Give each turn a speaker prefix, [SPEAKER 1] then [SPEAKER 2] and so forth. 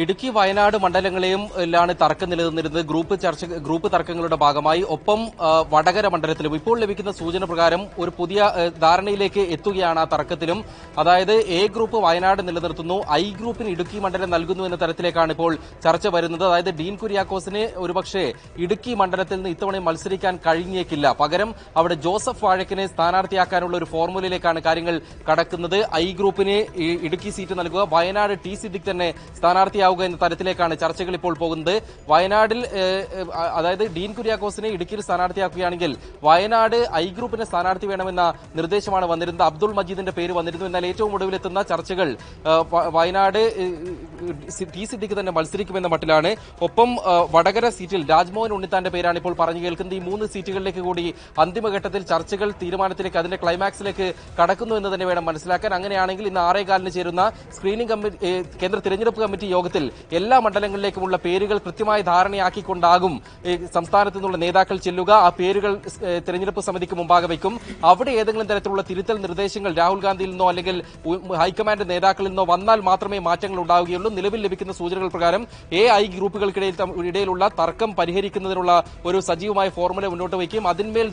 [SPEAKER 1] ഇടുക്കി വയനാട് മണ്ഡലങ്ങളെയും തർക്കം നിലനിന്നിരുന്നത് ഗ്രൂപ്പ് തർക്കങ്ങളുടെ ഭാഗമായി. ഒപ്പം വടകര മണ്ഡലത്തിലും ഇപ്പോൾ ലഭിക്കുന്ന സൂചന പ്രകാരം ഒരു പുതിയ ധാരണയിലേക്ക് എത്തുകയാണ് ആ തർക്കത്തിലും. അതായത് എ ഗ്രൂപ്പ് വയനാട് നിലനിർത്തുന്നു, ഐ ഗ്രൂപ്പിന് ഇടുക്കി മണ്ഡലം നൽകുന്നു എന്ന തരത്തിലേക്കാണ് ഇപ്പോൾ ചർച്ച വരുന്നത്. അതായത് ഡീൻ കുര്യാക്കോസിന് ഒരുപക്ഷെ ഇടുക്കി മണ്ഡലത്തിൽ നിന്ന് ഇത്തവണ മത്സരിക്കാൻ കഴിഞ്ഞേക്കില്ല. പകരം അവിടെ ജോസഫ് വാഴക്കിനെ സ്ഥാനാർത്ഥിയാക്കാനുള്ള ഒരു ഫോർമുലയിലേക്കാണ് കാര്യങ്ങൾ കടക്കുന്നത്. ഐ ഗ്രൂപ്പിന് ഇടുക്കി സീറ്റ് നൽകുക, വയനാട് ടി സിദ്ദിഖ് തന്നെ സ്ഥാനാർത്ഥിയാവുക എന്ന തരത്തിലേക്കാണ് ചർച്ചകൾ ഇപ്പോൾ പോകുന്നത്. വയനാടിൽ അതായത് ഡീൻ കുര്യാക്കോസിനെ ഇടുക്കിയിൽ സ്ഥാനാർത്ഥിയാക്കുകയാണെങ്കിൽ വയനാട് ഐ ഗ്രൂപ്പിന് സ്ഥാനാർത്ഥി വേണമെന്ന നിർദ്ദേശമാണ് വന്നിരുന്നത്. അബ്ദുൾ മജീദിന്റെ പേര് വന്നിരുന്നു. എന്നാൽ ഏറ്റവും ഒടുവിലെത്തുന്ന ചർച്ചകൾ വയനാട് ടി സിദ്ദിഖ് തന്നെ മത്സരിക്കുമെന്ന മട്ടിലാണ്. ഒപ്പം വടകര സീറ്റിൽ രാജ്മോഹൻ ഉണ്ണിത്താന്റെ പേരാണ് ഇപ്പോൾ പറഞ്ഞു കേൾക്കുന്നത്. ഈ 3 സീറ്റുകളിലേക്ക് കൂടി അന്തിമഘട്ടത്തിൽ ചർച്ചകൾ തീരുമാനത്തിലേക്ക്, അതിന്റെ ക്ലൈമാക്സിലേക്ക് കടക്കുന്നു എന്ന് തന്നെ വേണം മനസ്സിലാക്കാൻ. അങ്ങനെയാണെങ്കിൽ ഇന്ന് 6:15 ചേരുന്ന സ്ക്രീനിംഗ് കമ്മിറ്റി കേന്ദ്ര തിരഞ്ഞെടുപ്പ് കമ്മിറ്റി യോഗത്തിൽ എല്ലാ മണ്ഡലങ്ങളിലേക്കുമുള്ള പേരുകൾ കൃത്യമായി ധാരണയാക്കിക്കൊണ്ടാകും സംസ്ഥാനത്തു നിന്നുള്ള നേതാക്കൾ ചെല്ലുക. ആ പേരുകൾ തിരഞ്ഞെടുപ്പ് സമിതിക്ക് മുമ്പാകെ വയ്ക്കും. അവിടെ ഏതെങ്കിലും തരത്തിലുള്ള തിരുത്തൽ നിർദ്ദേശങ്ങൾ രാഹുൽ ഗാന്ധിയിൽ നിന്നോ അല്ലെങ്കിൽ ഹൈക്കമാൻഡ് നേതാക്കളിൽ നിന്നോ വന്നാൽ മാത്രമേ മാറ്റങ്ങൾ ഉണ്ടാവുകയുള്ളൂ. നിലവിൽ ലഭിക്കുന്ന സൂചനകൾ പ്രകാരം ഐ ഗ്രൂപ്പുകൾക്കിടയിലുള്ള തർക്കം പരിഹരിക്കുന്നതിനുള്ള ഒരു സജീവമായ ഫോർമുല മുന്നോട്ട് വയ്ക്കും. അതിന്മേൽ